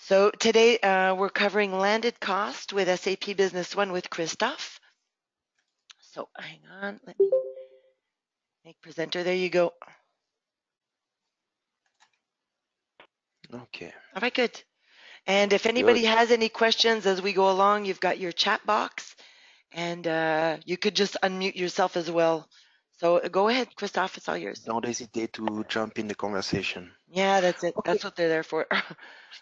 So today we're covering landed cost with SAP Business One with Christophe. So hang on, let me make presenter. There you go. Okay. All right, good. And if anybody has any questions as we go along, you've got your chat box, and you could just unmute yourself as well. So go ahead, Christophe, it's all yours. Don't hesitate to jump in the conversation. Yeah, that's it. Okay. That's what they're there for.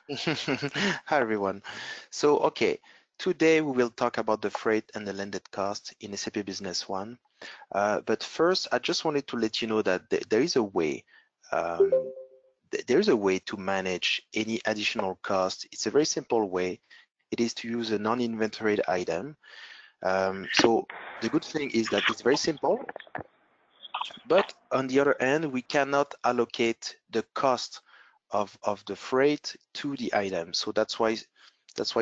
Hi, everyone. So, okay, today we will talk about the freight and the landed cost in SAP Business One. But first, I just wanted to let you know that there is a way. There's a way to manage any additional cost. It's a very simple way. It is to use a non-inventoried item. So the good thing is that it's very simple. But on the other hand, we cannot allocate the cost of the freight to the item. So that's why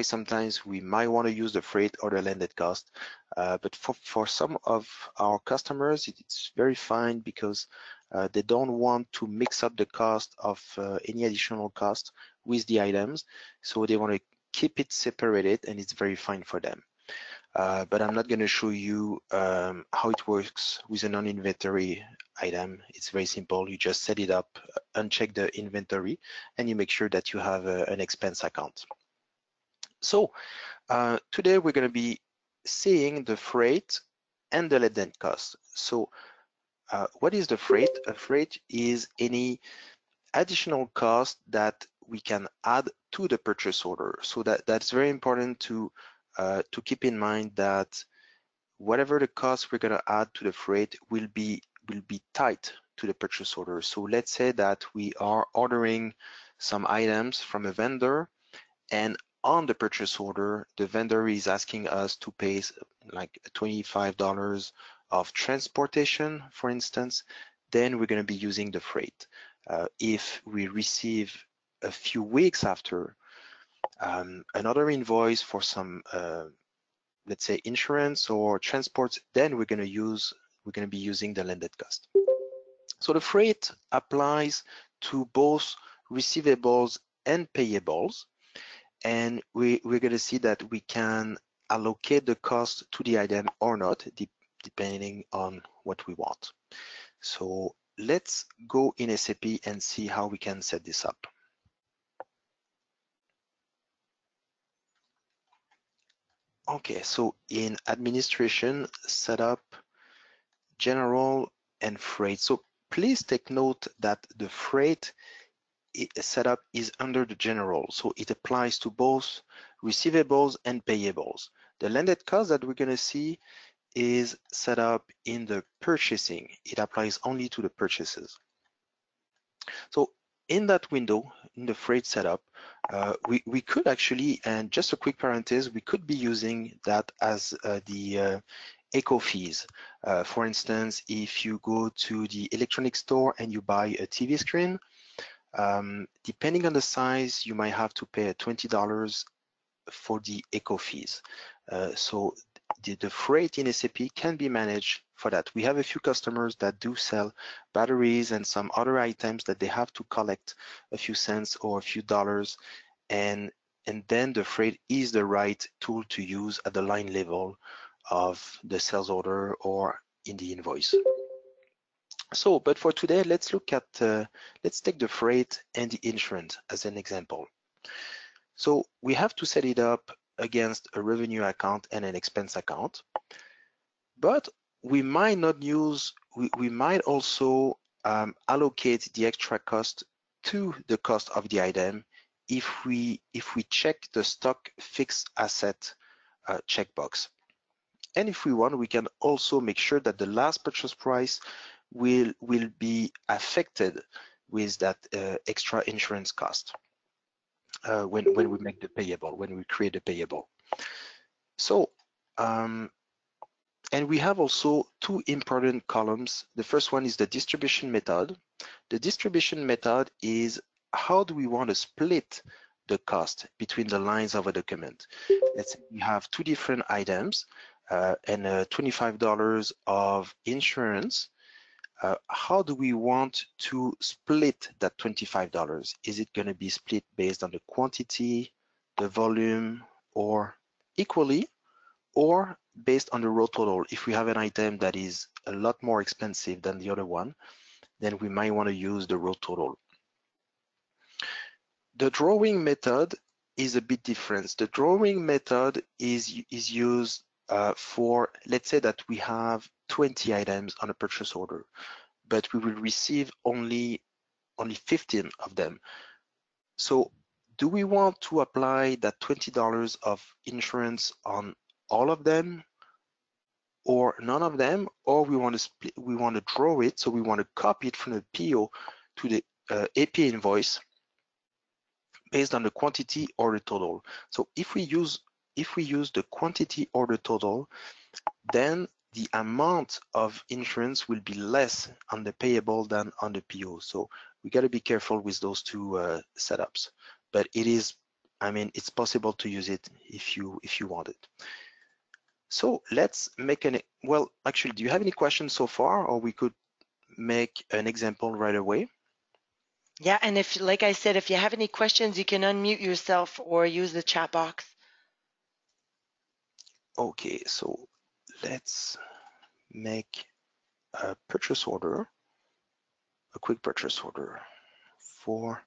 sometimes we might want to use the freight or the landed cost. But for some of our customers, it's very fine because they don't want to mix up the cost of any additional cost with the items. So they want to keep it separated, and it's very fine for them. But I'm not going to show you how it works with a non-inventory item. It's very simple. You just set it up, uncheck the inventory, and you make sure that you have an expense account. So today we're going to be seeing the freight and the landed cost. So what is the freight? A freight is any additional cost that we can add to the purchase order. So that's very important to keep in mind that whatever the cost we're going to add to the freight will be tied to the purchase order. So let's say that we are ordering some items from a vendor, and on the purchase order, the vendor is asking us to pay like $25 of transportation, for instance, then we're going to be using the freight. If we receive a few weeks after another invoice for some let's say insurance or transport, then we're going to be using the landed cost. So the freight applies to both receivables and payables, and we're going to see that we can allocate the cost to the item or not, depending on what we want. So let's go in SAP and see how we can set this up. Okay, so in administration, setup, general, and freight. So please take note that the freight setup is under the general, so it applies to both receivables and payables. The landed cost that we're going to see is set up in the purchasing. It applies only to the purchases. So in that window, in the freight setup, we could actually, and just a quick parenthesis, we could be using that as the eco fees. For instance, if you go to the electronic store and you buy a TV screen, depending on the size, you might have to pay $20 for the eco fees. So the freight in SAP can be managed for that. We have a few customers that do sell batteries and some other items that they have to collect a few cents or a few dollars, and then the freight is the right tool to use at the line level of the sales order or in the invoice. So, but for today, let's look at, let's take the freight and the insurance as an example. So we have to set it up against a revenue account and an expense account, but we might not use, we might also allocate the extra cost to the cost of the item if we check the stock fixed asset checkbox. And if we want, we can also make sure that the last purchase price will be affected with that extra insurance cost when we make the payable, when we create the payable. So, and we have also two important columns. The first one is the distribution method. The distribution method is how do we want to split the cost between the lines of a document. Let's say we have two different items and $25 of insurance. How do we want to split that $25? Is it going to be split based on the quantity the volume, or equally, or based on the row total. If we have an item that is a lot more expensive than the other one, then we might want to use the row total. The drawing method is a bit different. The drawing method is used for, let's say that we have 20 items on a purchase order, but we will receive only 15 of them. So do we want to apply that $20 of insurance on all of them or none of them, or we want to split, we want to draw it, so we want to copy it from the PO to the AP invoice based on the quantity or the total. So if we use the quantity or the total, then the amount of insurance will be less on the payable than on the PO. So we got to be careful with those two setups. But it is, I mean, it's possible to use it if you want it. So let's make well, actually, do you have any questions so far, or we could make an example right away? Yeah, and if, like I said, if you have any questions, you can unmute yourself or use the chat box. Okay, so let's make a purchase order, a quick purchase order for,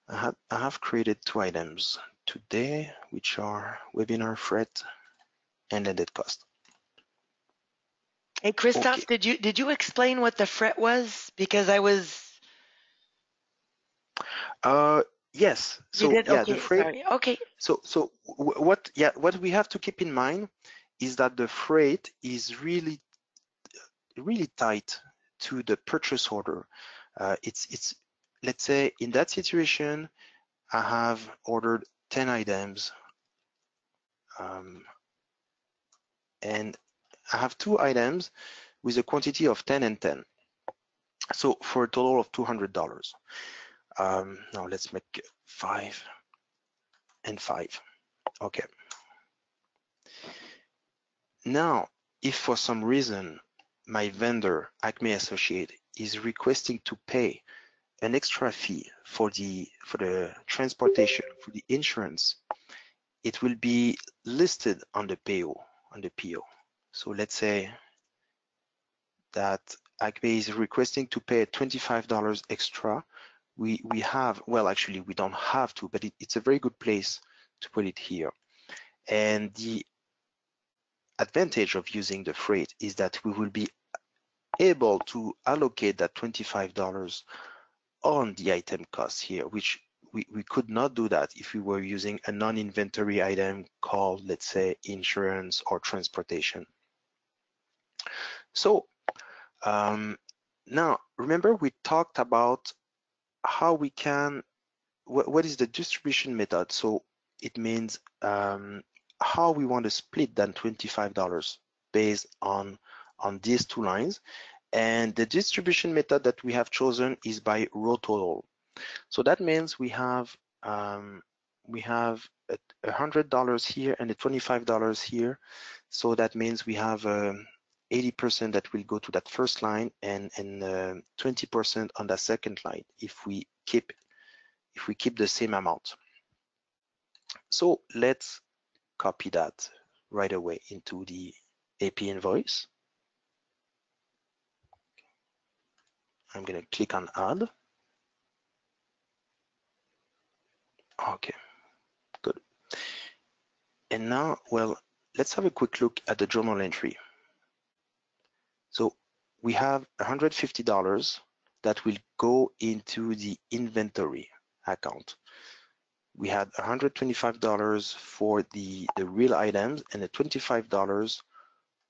I have created 2 items today, which are webinar freight and landed cost. Hey, Christophe, Okay. did you explain what the fret was? Because I was. Yes. You So did? yeah, the Okay, freight. sorry. Okay. So what we have to keep in mind is that the freight is really tied to the purchase order. It's let's say in that situation, I have ordered 10 items, and I have 2 items with a quantity of 10 and 10. So for a total of $200. Now let's make 5 and 5. Okay. Now, if for some reason my vendor, Acme Associate, is requesting to pay an extra fee for the transportation, for the insurance, it will be listed on the PO. So let's say that Acme is requesting to pay $25 extra. We have, well, actually we don't have to, but it's a very good place to put it here. And the advantage of using the freight is that we will be able to allocate that $25 on the item cost here, which we could not do that if we were using a non-inventory item called, let's say, insurance or transportation. So now remember we talked about how we can, what is the distribution method? So it means how we want to split that $25 based on these 2 lines. And the distribution method that we have chosen is by row total. So that means we have $100 here and the $25 here. So that means we have 80% that will go to that first line and 20% on the second line if we keep the same amount. So let's copy that right away into the AP invoice. I'm going to click on add. Okay, good. And now, well, let's have a quick look at the journal entry. So we have $150 that will go into the inventory account. We had $125 for the real items and the $25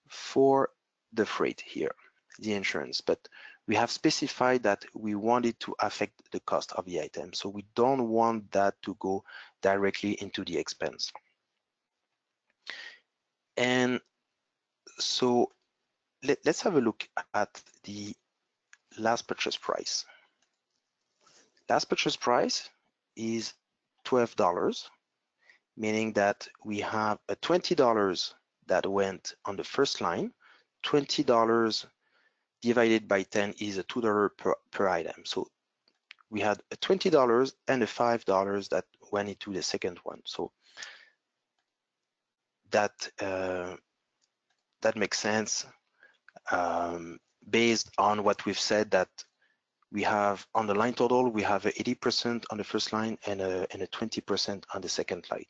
for the freight here, the insurance. But we have specified that we want it to affect the cost of the item. So we don't want that to go directly into the expense. And so let's have a look at the last purchase price. Last purchase price is $12, meaning that we have a $20 that went on the first line. $20 divided by 10 is a $2 per item. So we had a $20 and a $5 that when into the second one. So that that makes sense based on what we've said, that we have on the line total, we have a 80% on the first line and a 20% on the second line.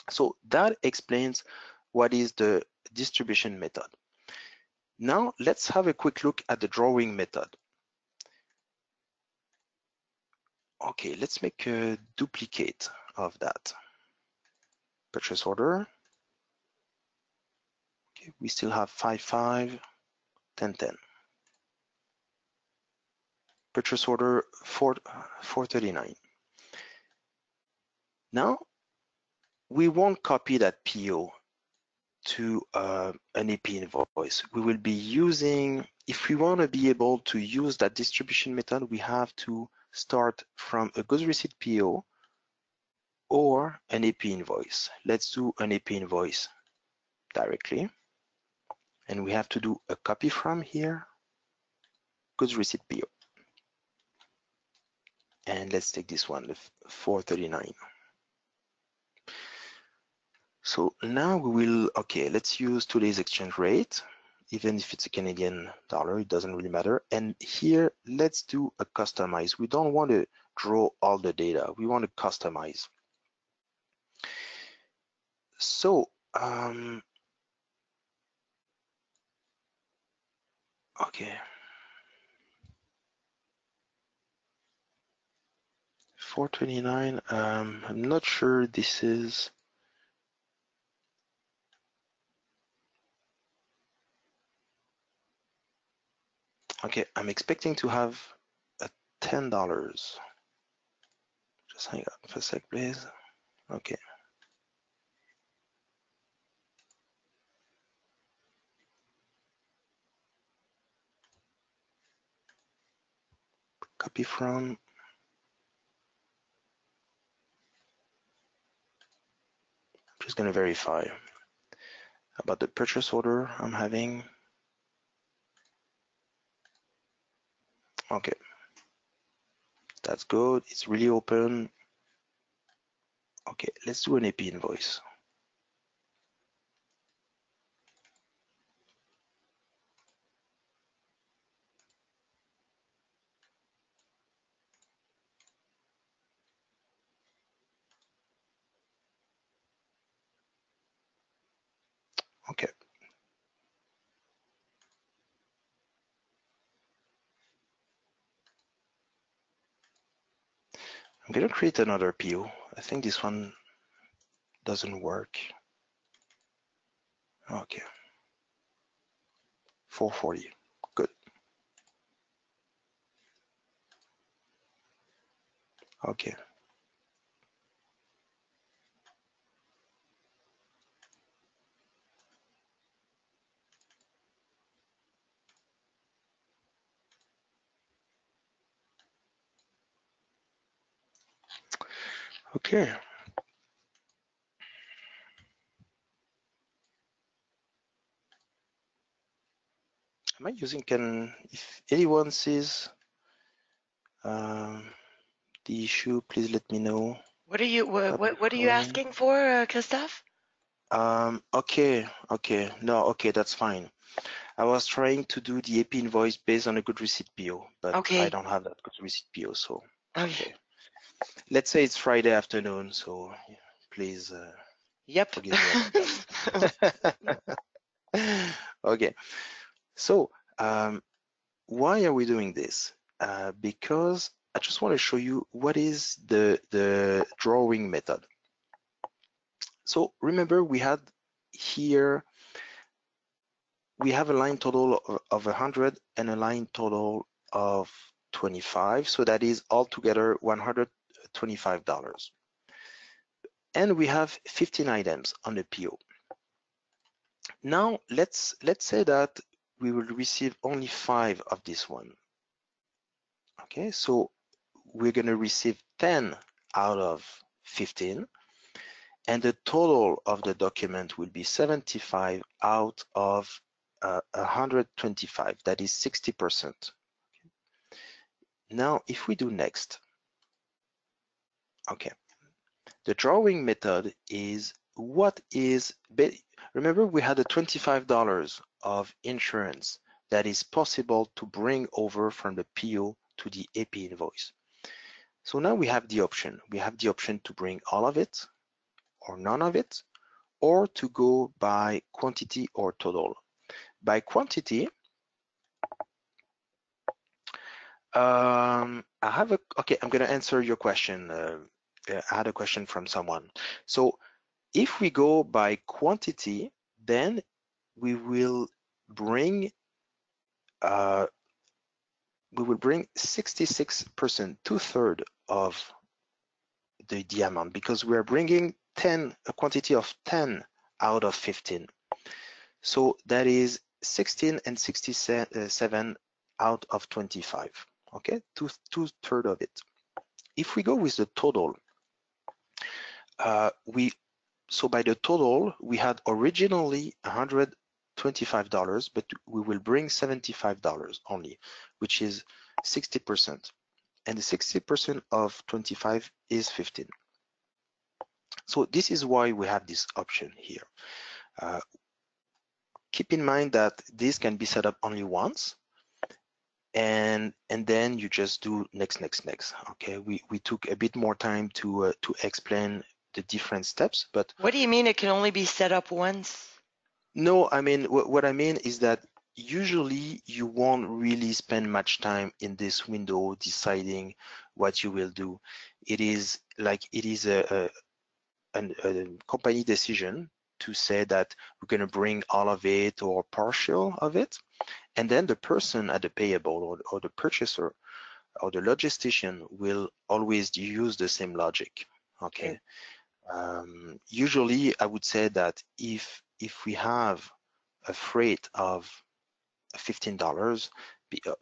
So that explains what is the distribution method. Now let's have a quick look at the drawing method. Okay, let's make a duplicate of that. Purchase order. Okay, we still have 5.5, 10.10. Purchase order 4.39. Now we won't copy that PO to an AP invoice. We will be using, if we want to be able to use that distribution method, we have to start from a goods receipt PO or an AP invoice. Let's do an AP invoice directly. And we have to do a copy from here, goods receipt PO. And let's take this one, the 439. So now we will, okay, let's use today's exchange rate. Even if it's a Canadian dollar, it doesn't really matter. And here, let's do a customize. We don't want to draw all the data. We want to customize. So, okay. 429, I'm not sure this is. Okay, I'm expecting to have a $10. Just hang on for a sec, please. Okay. Copy from. I'm just going to verify about the purchase order I'm having. Okay. That's good. It's really open. Okay, let's do an AP invoice. Okay. I'm going to create another PO. I think this one doesn't work. Okay. 440. Good. Okay. Okay. Am I using if anyone sees the issue, please let me know. What are you asking for, Christophe? Okay, no, that's fine. I was trying to do the AP invoice based on a good receipt PO, but Okay. I don't have that good receipt PO, so Okay. Let's say it's Friday afternoon, so please Yep. forgive me about that. Okay, so why are we doing this? Because I just want to show you what is the drawing method. So remember, we had here, we have a line total of 100 and a line total of 25. So that is altogether $125. And we have 15 items on the PO. Now let's say that we will receive only 5 of this one. Okay, so we're going to receive 10 out of 15, and the total of the document will be 75 out of 125. That is 60%. Now, if we do next, Okay. The drawing method is remember we had a $25 of insurance that is possible to bring over from the PO to the AP invoice. So now we have the option. We have the option to bring all of it or none of it, or to go by quantity or total. By quantity, okay, I'm gonna answer your question. I had a question from someone. So if we go by quantity, then we will bring 66%, 2/3 of the amount, because we are bringing a quantity of 10 out of 15. So that is 16 and 67 out of 25. Okay, two-thirds of it. If we go with the total, so by the total, we had originally $125, but we will bring $75 only, which is 60%. And the 60% of 25 is 15. So this is why we have this option here. Keep in mind that this can be set up only once, and then you just do next. Okay, we took a bit more time to explain the different steps, but what do you mean it can only be set up once? No, I mean what I mean is that usually you won't really spend much time in this window deciding what you will do. It is a company decision to say that we're going to bring all of it or partial of it, and then the person at the payable or the purchaser or the logistician will always use the same logic. Okay. Usually I would say that if we have a freight of $15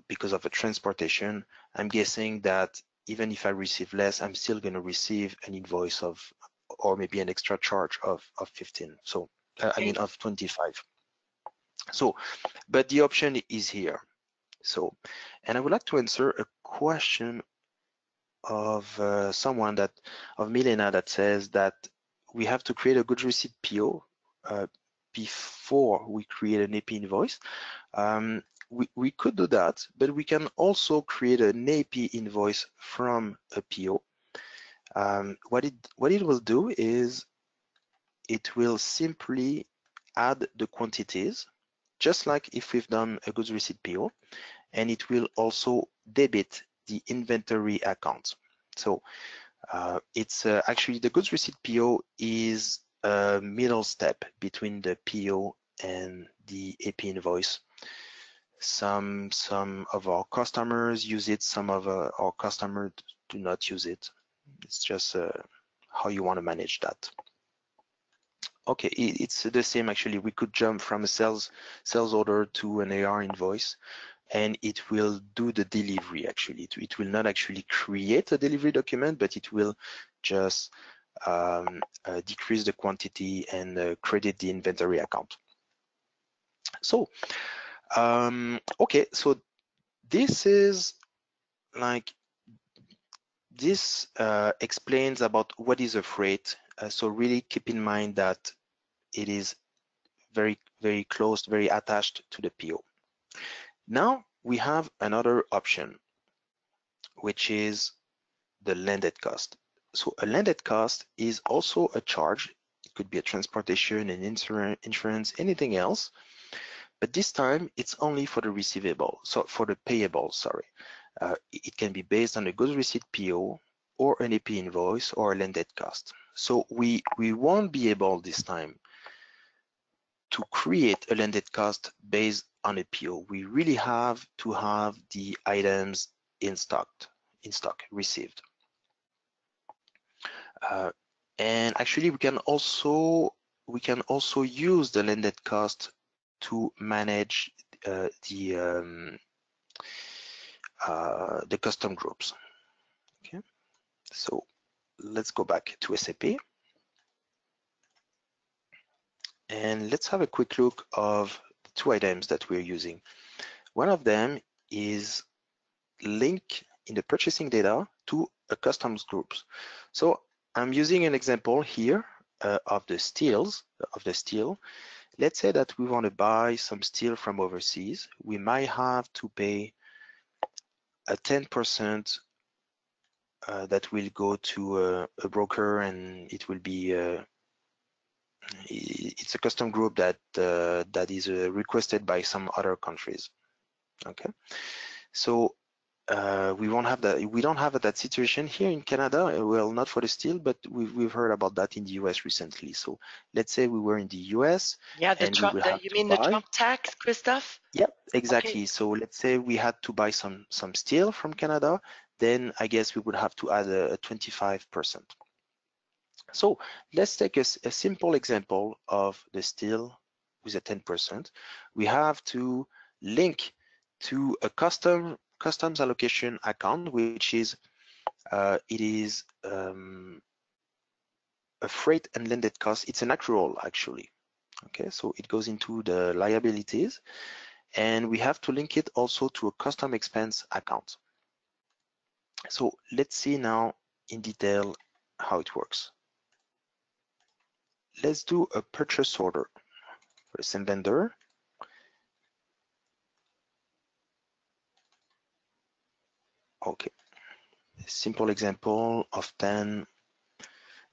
because of a transportation, I'm guessing that even if I receive less, I'm still going to receive an invoice of, or maybe an extra charge of 15. So I mean of 25. So, but the option is here. So, and I would like to answer a question of Milena, that says that we have to create a goods receipt PO before we create an AP invoice. We could do that, but we can also create an AP invoice from a PO. What it will do is it will simply add the quantities, just like if we've done a goods receipt PO, and it will also debit the inventory account. So it's actually the goods receipt PO is a middle step between the PO and the AP invoice. Some of our customers use it, some of our customers do not use it. It's just how you want to manage that. Okay, it's the same actually. We could jump from a sales order to an AR invoice, and it will do the delivery actually. It will not actually create a delivery document, but it will just decrease the quantity and credit the inventory account. So, okay, so this is like, this explains about what is a freight. So really keep in mind that it is very, very close, very attached to the PO. Now we have another option, which is the landed cost. So a landed cost is also a charge. It could be a transportation, an insurance, anything else. But this time it's only for the receivable, so for the payable, sorry. It can be based on a goods receipt PO or an AP invoice or a landed cost. So we won't be able this time to create a landed cost based on a PO. We really have to have the items in stock, received. And actually we can also use the landed cost to manage the custom groups. Okay, so let's go back to SAP and let's have a quick look of the two items that we're using. One of them is link in the purchasing data to a customs groups. So I'm using an example here of the steel. Let's say that we want to buy some steel from overseas. We might have to pay a 10% that will go to a broker, and it will be it's a custom group that that is requested by some other countries. Okay, so we won't have that. We don't have that situation here in Canada. Well, not for the steel, but we've heard about that in the US recently. So let's say we were in the US Yeah, the and we Trump. will have You to mean the buy. Trump tax, Christophe? Yep, Okay. exactly. So let's say we had to buy some steel from Canada, then I guess we would have to add a 25%. So let's take a simple example of the steel with a 10%. We have to link to a customs allocation account, which is it is a freight and landed cost. It's an accrual actually. Okay, so it goes into the liabilities, and we have to link it also to a custom expense account. So let's see now in detail how it works. Let's do a purchase order for the same vendor. Okay, simple example of 10,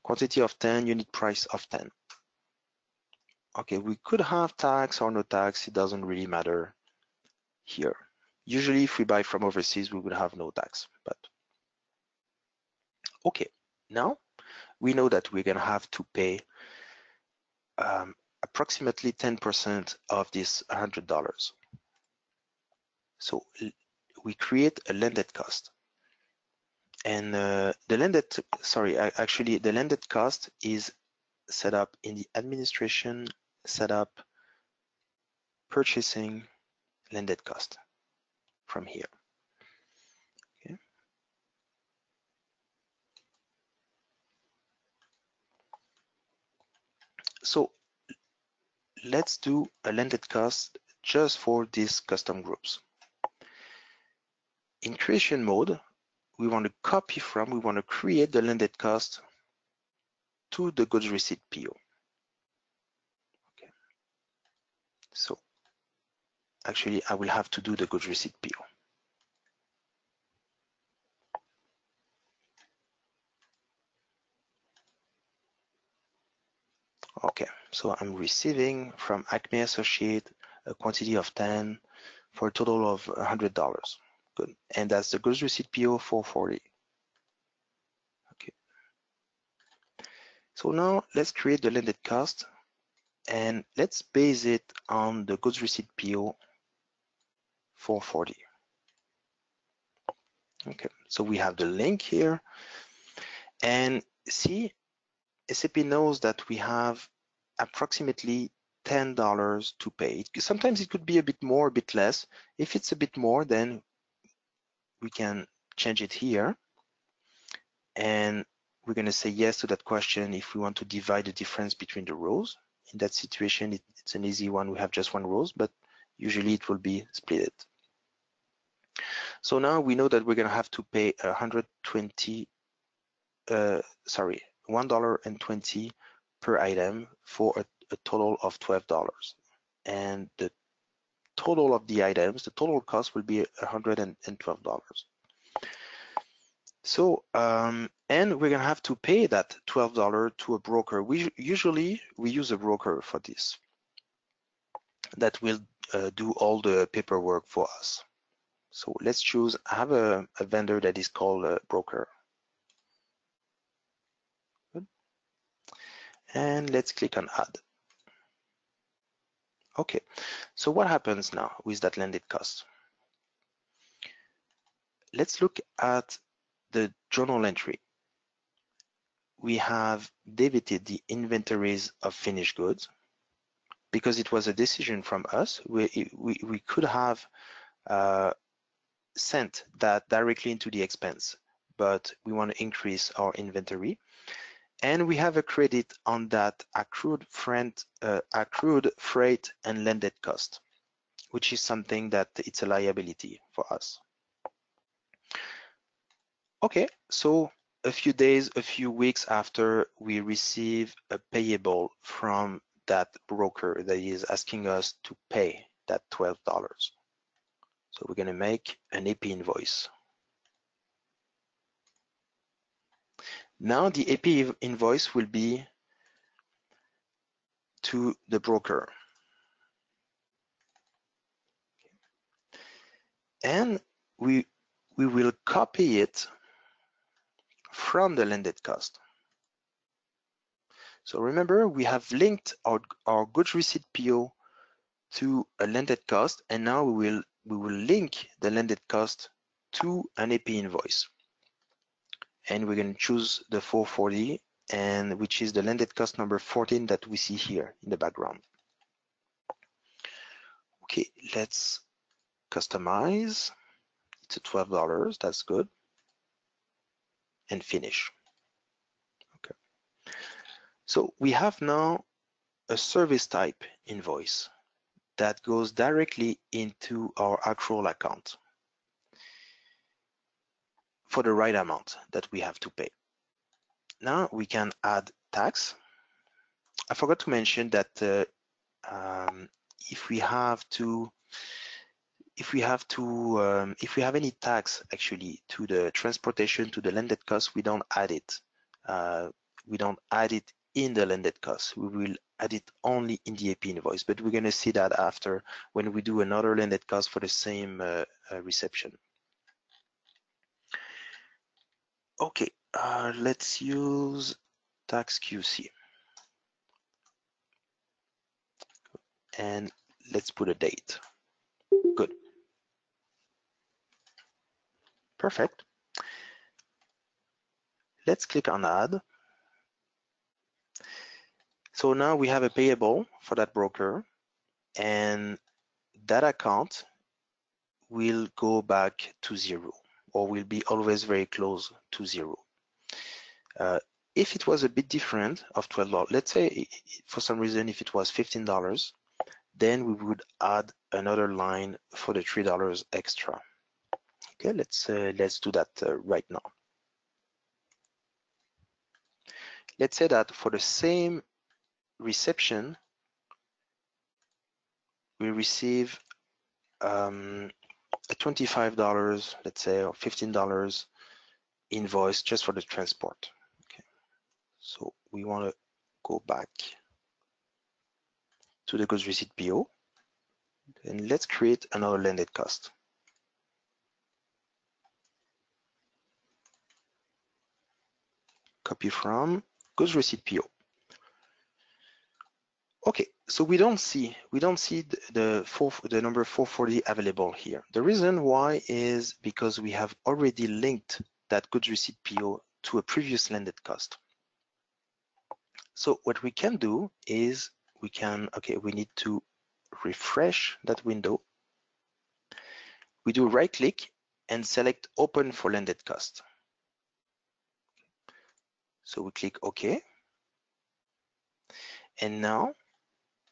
quantity of 10, unit price of 10. Okay, we could have tax or no tax, it doesn't really matter here. Usually if we buy from overseas, we would have no tax, but okay. Now we know that we're gonna have to pay approximately 10% of this $100. So we create a landed cost. And the landed cost is set up in the administration, setup, purchasing, landed cost from here. Okay. So let's do a landed cost just for these custom groups. In creation mode, we want to we want to create the landed cost to the goods receipt PO. Okay. So actually, I will have to do the goods receipt PO. Okay, so I'm receiving from Acme Associate a quantity of 10 for a total of $100. Good, and that's the goods receipt PO 440. Okay, so now let's create the landed cost and let's base it on the goods receipt PO 440. Okay, so we have the link here, and see, SAP knows that we have approximately $10 to pay. Sometimes it could be a bit more, a bit less. If it's a bit more, then we can change it here. And we're going to say yes to that question if we want to divide the difference between the rows. In that situation, it's an easy one. We have just one rows, but usually it will be split. So now we know that we're going to have to pay $1.20 per item for a total of $12. And the total of the items, the total cost will be $112. So, and we're gonna have to pay that $12 to a broker. We usually use a broker for this that will do all the paperwork for us. So let's choose, I have a vendor that is called a broker. Good. And let's click on add. Okay, so what happens now with that landed cost? Let's look at the journal entry. We have debited the inventories of finished goods because it was a decision from us. We could have sent that directly into the expense, but we want to increase our inventory. And we have a credit on that accrued freight and landed cost, which is something that it's a liability for us. Okay, so a few days, a few weeks after we receive a payable from that broker that is asking us to pay that $12. So we're going to make an AP invoice. Now the AP invoice will be to the broker. And we will copy it from the landed cost. So remember, we have linked our goods receipt PO to a landed cost, and now we will link the landed cost to an AP invoice. And we're going to choose the 440, and which is the landed cost number 14 that we see here in the background. Okay, let's customize. It's $12, that's good. And finish. Okay. So we have now a service type invoice that goes directly into our accrual account for the right amount that we have to pay. Now we can add tax. I forgot to mention that if we have any tax actually to the transportation to the landed cost, we don't add it. We don't add it in the landed cost. We will add it only in the AP invoice, but we're going to see that after when we do another landed cost for the same reception. Okay, let's use tax QC. And let's put a date. Good. Perfect. Let's click on add. So now we have a payable for that broker, and that account will go back to 0, or will be always very close to 0. If it was a bit different of $12, let's say for some reason if it was $15, then we would add another line for the $3 extra. Okay, let's do that right now. Let's say that for the same reception, we receive a $25, let's say, or $15 invoice just for the transport. Okay, so we want to go back to the goods receipt PO, and let's create another landed cost. Copy from goods receipt PO. Okay, so we don't see the number 440 available here. The reason why is because we have already linked that goods receipt PO to a previous landed cost. So what we can do is we need to refresh that window. We do right click and select open for landed cost. So we click OK. And now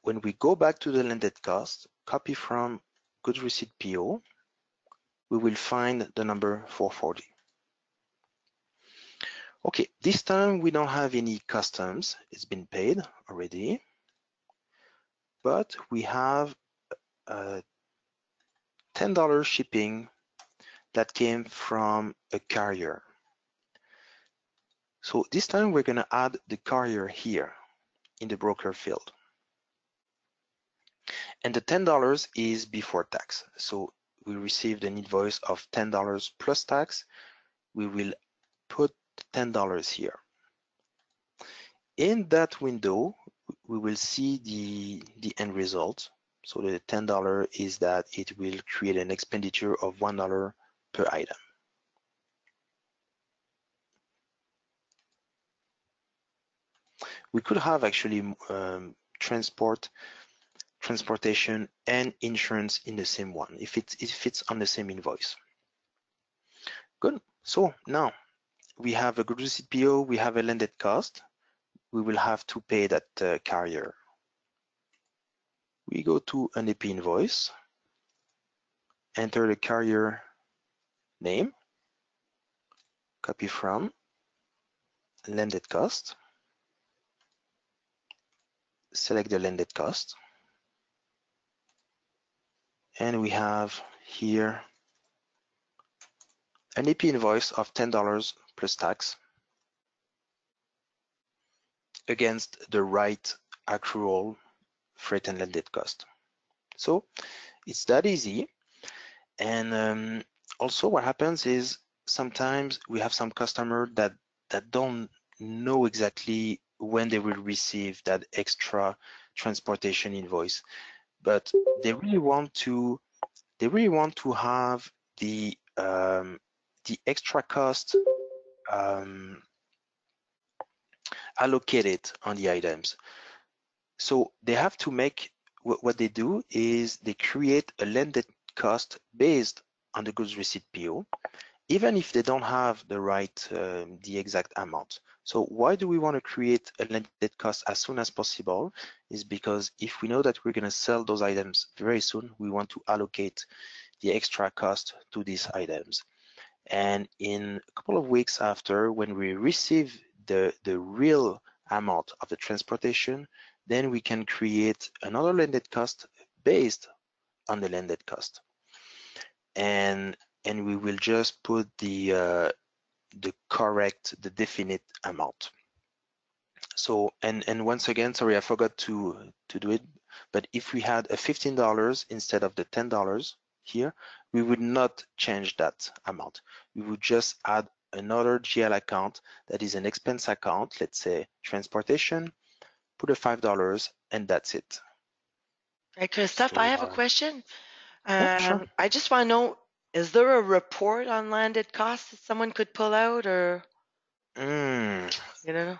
when we go back to the landed cost, copy from goods receipt PO, we will find the number 440. Okay, this time we don't have any customs. It's been paid already, but we have $10 shipping that came from a carrier. So this time we're going to add the carrier here in the broker field. And the $10 is before tax. So we received an invoice of $10 plus tax. We will put $10 here. In that window, we will see the end result. So the $10 is that it will create an expenditure of $1 per item. We could have actually transportation and insurance in the same one if it's on the same invoice. Good. So now we have a goods receipt PO, we have a landed cost. We will have to pay that carrier. We go to an AP invoice, enter the carrier name, copy from, landed cost, select the landed cost, and we have here an AP invoice of $10 plus tax against the right accrual freight and landed cost. So it's that easy. And also what happens is sometimes we have some customer that don't know exactly when they will receive that extra transportation invoice, but they really want to have the extra cost allocated on the items. So they have to make what they do is they create a landed cost based on the goods receipt PO, even if they don't have the exact amount. So why do we want to create a landed cost as soon as possible? Is because if we know that we're going to sell those items very soon, we want to allocate the extra cost to these items. And in a couple of weeks after, when we receive the real amount of the transportation, then we can create another landed cost based on the landed cost. And we will just put the correct, the definite amount. So, and once again, sorry, I forgot to do it, but if we had a $15 instead of the $10 here, we would not change that amount. We would just add another GL account that is an expense account, let's say transportation, put a $5, and that's it. Hey, Christophe, I So, have a question. yeah, sure. I just want to know, is there a report on landed costs that someone could pull out, or you know?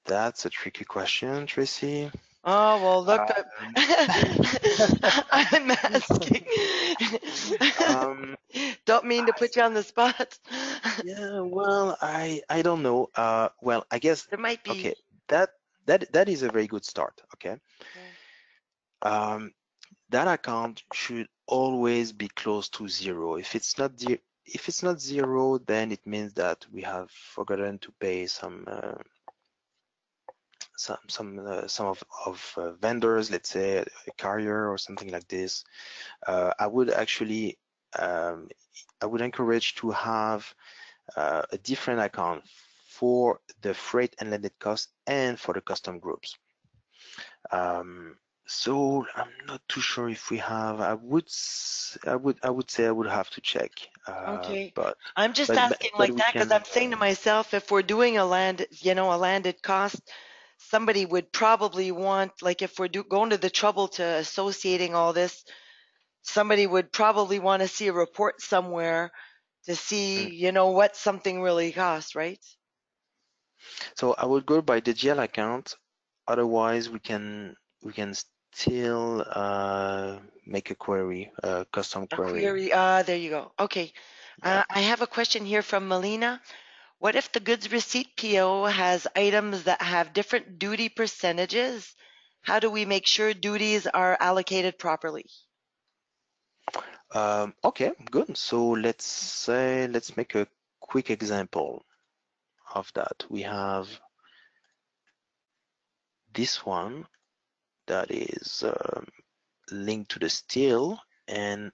That's a tricky question, Tracy. Oh, well, look, Um, I'm asking. um, Don't mean to I, put you on the spot. yeah, well, I don't know. Well, I guess, There might be. okay, that is a very good start. Okay. Okay. Um, that account should always be close to zero. If it's not zero, then it means that we have forgotten to pay some vendors, let's say a carrier or something like this. I would actually I would encourage to have a different account for the freight and landed costs and for the custom groups. So I'm not too sure if we have. I would say I would have to check. Okay. But I'm just asking but like we that because can. I'm saying to myself, if we're doing a landed cost, somebody would probably want, like, if we're going to the trouble to associating all this, somebody would probably want to see a report somewhere to see, Mm. what something really costs, right? So I would go by the GL account. Otherwise, we can still make a query, a custom A query. query. There you go. Okay. Yeah. I have a question here from Melina. What if the goods receipt PO has items that have different duty percentages? How do we make sure duties are allocated properly? Okay, good. So let's make a quick example of that. We have this one that is linked to the steel, and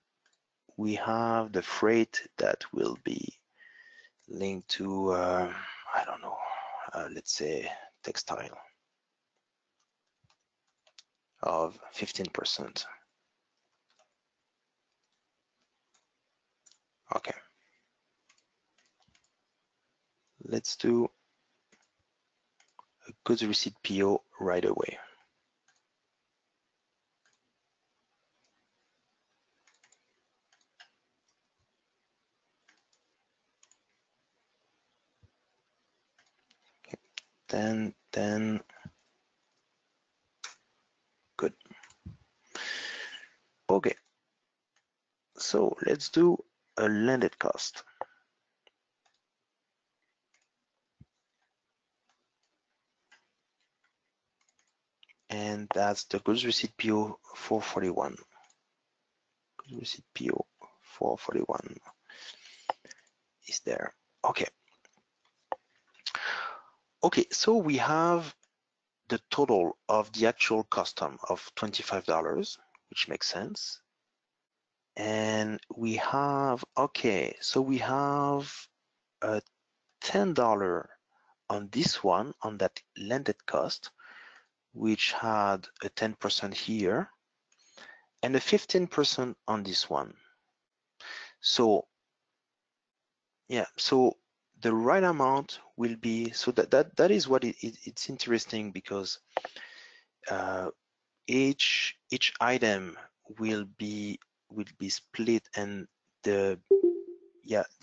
we have the freight that will be linked to I don't know, let's say textile of 15%. Okay, let's do a goods receipt PO right away. Okay. Then good. Okay, so let's do a landed cost. And that's the goods receipt PO 441. Goods receipt PO 441 is there. Okay, Okay, so we have the total of the actual custom of $25, which makes sense. And we have, okay, so we have a $10 on this one, on that landed cost, which had a 10% here, and a 15% on this one. So yeah, so the right amount will be, so that is what it's interesting, because each item will be split, and the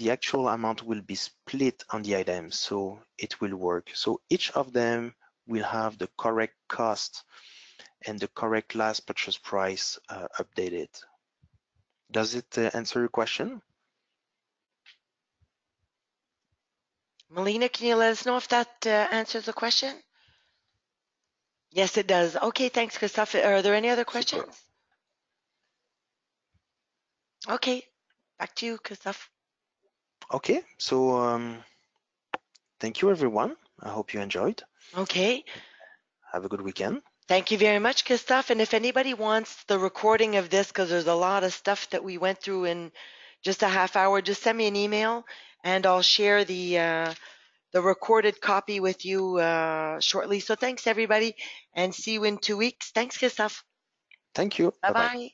actual amount will be split on the item, so it will work. So each of them will have the correct cost and the correct last purchase price updated. Does it answer your question? Melina, can you let us know if that answers the question? Yes, it does. Okay, thanks, Christophe. Are there any other Super. questions? Okay, back to you, Christophe. Okay, so thank you everyone. I hope you enjoyed. Okay. Have a good weekend. Thank you very much, Christophe. And if anybody wants the recording of this, because there's a lot of stuff that we went through in just a half hour, just send me an email and I'll share the recorded copy with you shortly. So thanks, everybody, and see you in 2 weeks. Thanks, Christophe. Thank you. Bye-bye. Bye-bye.